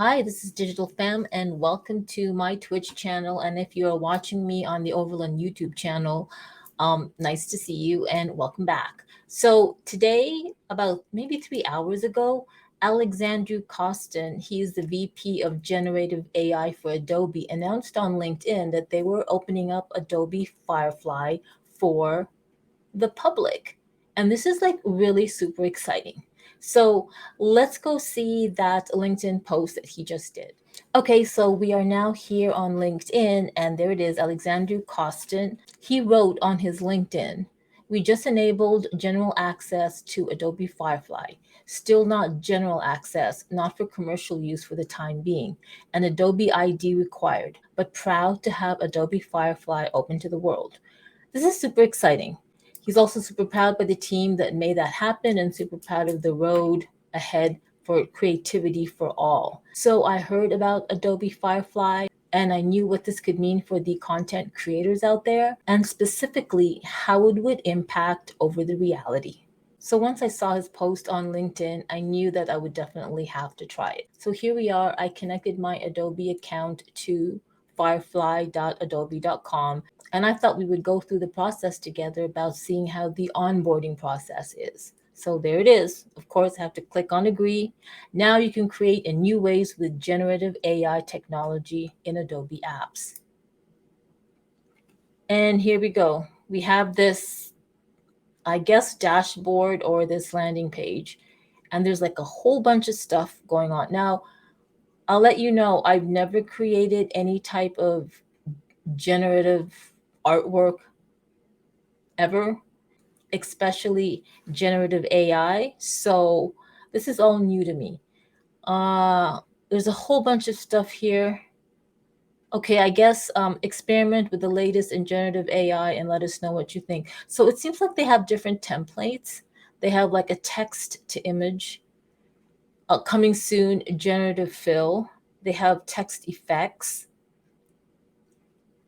Hi, this is Digital Fam, and welcome to my Twitch channel. And if you are watching me on the Overland YouTube channel, nice to see you and welcome back. So today, about maybe 3 hours ago, Alexandru Costin, he is the VP of Generative AI for Adobe, announced on LinkedIn that they were opening up Adobe Firefly for the public. And this is like really super exciting. So let's go see that LinkedIn post that he just did. Okay, so we are now here on LinkedIn, and there it is, Alexandru Costin. He wrote on his LinkedIn, "We just enabled general access to Adobe Firefly. Still not general access, not for commercial use for the time being. An Adobe ID required, but proud to have Adobe Firefly open to the world." This is super exciting. He's also super proud by the team that made that happen and super proud of the road ahead for creativity for all. So I heard about Adobe Firefly and I knew what this could mean for the content creators out there and specifically how it would impact over the reality. So once I saw his post on LinkedIn, I knew that I would definitely have to try it. So here we are. I connected my Adobe account to firefly.adobe.com. And I thought we would go through the process together about seeing how the onboarding process is. So there it is. Of course, I have to click on agree. Now you can create in new ways with generative AI technology in Adobe apps. And here we go. We have this, I guess, dashboard or this landing page. And there's like a whole bunch of stuff going on. Now, I'll let you know, I've never created any type of generative artwork ever, especially generative AI. So this is all new to me. There's a whole bunch of stuff here. Okay, I guess experiment with the latest in generative AI and let us know what you think. So it seems like they have different templates. They have like a text to image, coming soon, generative fill. They have text effects,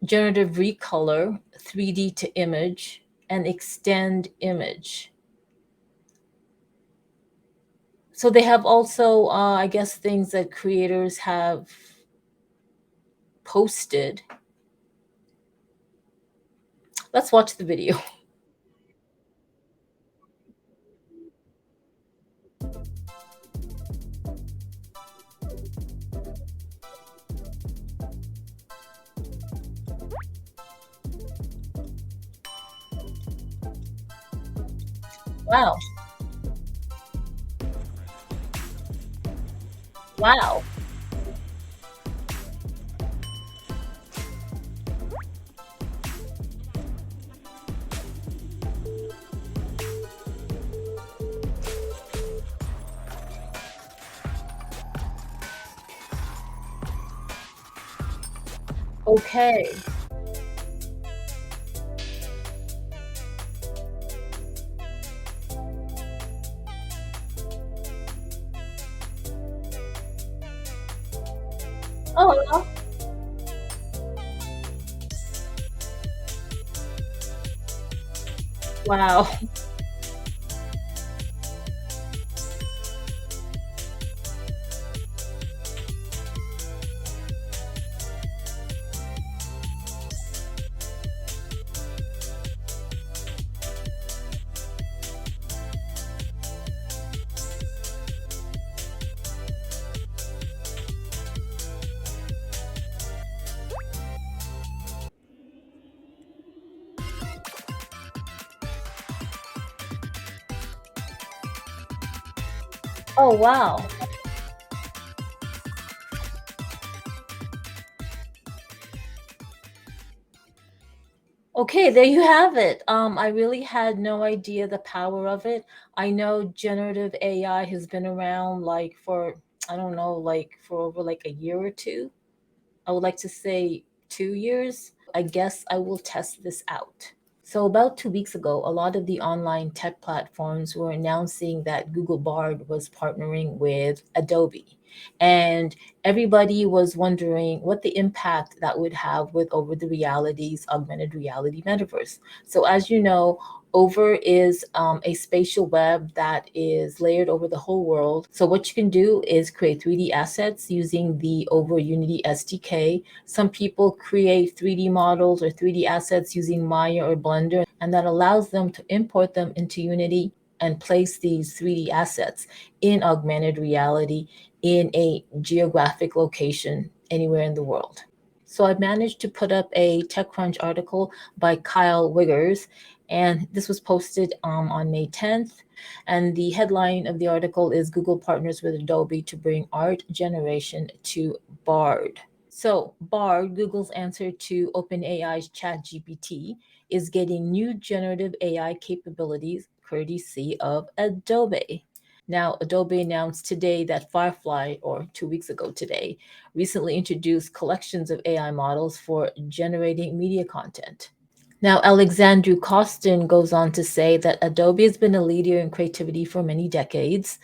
generative recolor, 3D to image, and extend image. So they have also, I guess, things that creators have posted. Let's watch the video. Wow. Wow. Okay. Oh, wow. Oh, wow. Okay, there you have it. I really had no idea the power of it. I know generative AI has been around like for, I don't know, like for over like a year or two. I would like to say 2 years. I guess I will test this out. So about 2 weeks ago, a lot of the online tech platforms were announcing that Google Bard was partnering with Adobe. And everybody was wondering what the impact that would have with over the realities, augmented reality metaverse. So as you know, OVR is a spatial web that is layered over the whole world. So what you can do is create 3D assets using the OVR Unity SDK. Some people create 3D models or 3D assets using Maya or Blender, and that allows them to import them into Unity and place these 3D assets in augmented reality in a geographic location anywhere in the world. So I managed to put up a TechCrunch article by Kyle Wiggers, and this was posted on May 10th. And the headline of the article is Google partners with Adobe to bring art generation to Bard. So Bard, Google's answer to OpenAI's ChatGPT, is getting new generative AI capabilities courtesy of Adobe. Now, Adobe announced today that Firefly, or 2 weeks ago today, recently introduced collections of AI models for generating media content. Now, Alexandru Costin goes on to say that Adobe has been a leader in creativity for many decades.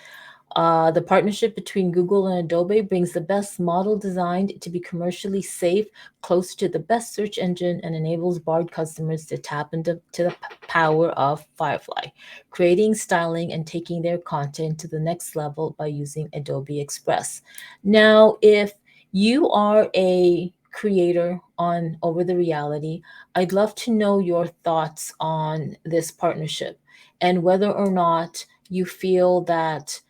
The partnership between Google and Adobe brings the best model designed to be commercially safe, close to the best search engine, and enables Bard customers to tap into the power of Firefly, creating, styling, and taking their content to the next level by using Adobe Express. Now, if you are a creator on Over the Reality, I'd love to know your thoughts on this partnership and whether or not you feel that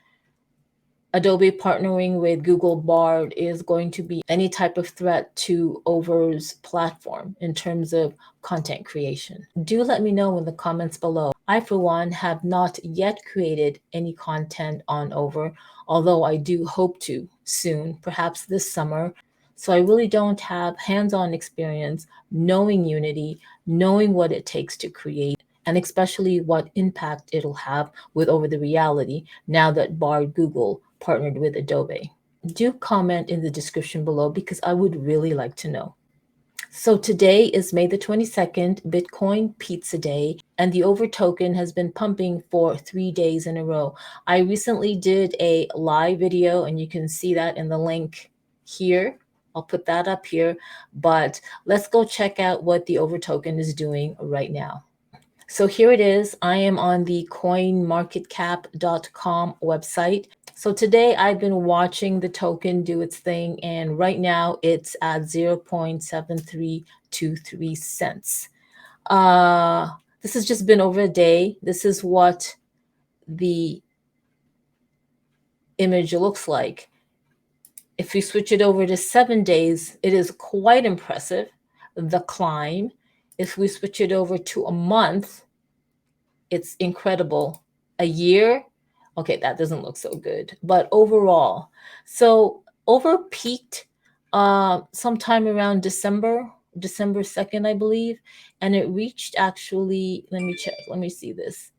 Adobe partnering with Google Bard is going to be any type of threat to Over's platform in terms of content creation. Do let me know in the comments below. I, for one, have not yet created any content on Over, although I do hope to soon, perhaps this summer. So I really don't have hands-on experience knowing Unity, knowing what it takes to create, and especially what impact it'll have with Over the Reality now that Bard Google partnered with Adobe. Do comment in the description below because I would really like to know. So today is May the 22nd, Bitcoin Pizza Day, and the OVR token has been pumping for 3 days in a row. I recently did a live video, and you can see that in the link here. I'll put that up here, but let's go check out what the OVR token is doing right now. So here it is. I am on the coinmarketcap.com website. So today I've been watching the token do its thing, and right now it's at 0.7323 cents. This has just been over a day. This is what the image looks like. If we switch it over to 7 days, it is quite impressive, the climb. If we switch it over to a month, it's incredible. A year, okay, that doesn't look so good, but overall. So Over peaked sometime around December 2nd, I believe, and it reached, actually, let me check, let me see this.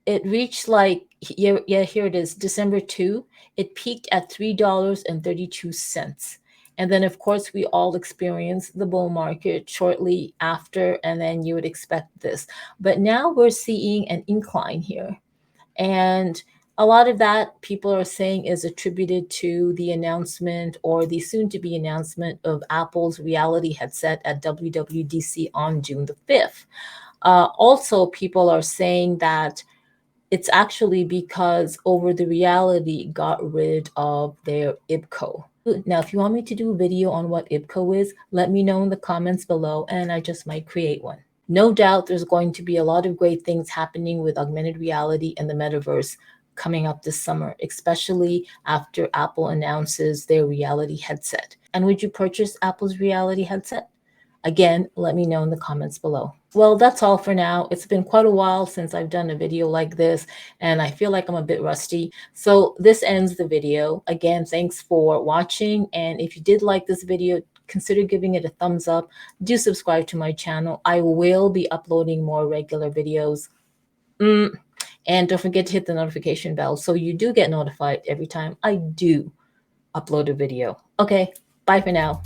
It reached, like, yeah, here it is, December 2. It peaked at $3.32. And then, of course, we all experienced the bull market shortly after, and then you would expect this. But now we're seeing an incline here. And a lot of that, people are saying, is attributed to the announcement, or the soon-to-be announcement, of Apple's reality headset at WWDC on June the 5th. Also, people are saying that it's actually because Over the Reality got rid of their IBCO. Now, if you want me to do a video on what IBCO is, let me know in the comments below, and I just might create one. No doubt there's going to be a lot of great things happening with augmented reality and the metaverse coming up this summer, especially after Apple announces their reality headset. And would you purchase Apple's reality headset? Again, let me know in the comments below. Well, that's all for now. It's been quite a while since I've done a video like this, and I feel like I'm a bit rusty. So this ends the video. Again, thanks for watching. And if you did like this video, consider giving it a thumbs up. Do subscribe to my channel. I will be uploading more regular videos. And don't forget to hit the notification bell so you do get notified every time I do upload a video. Okay, bye for now.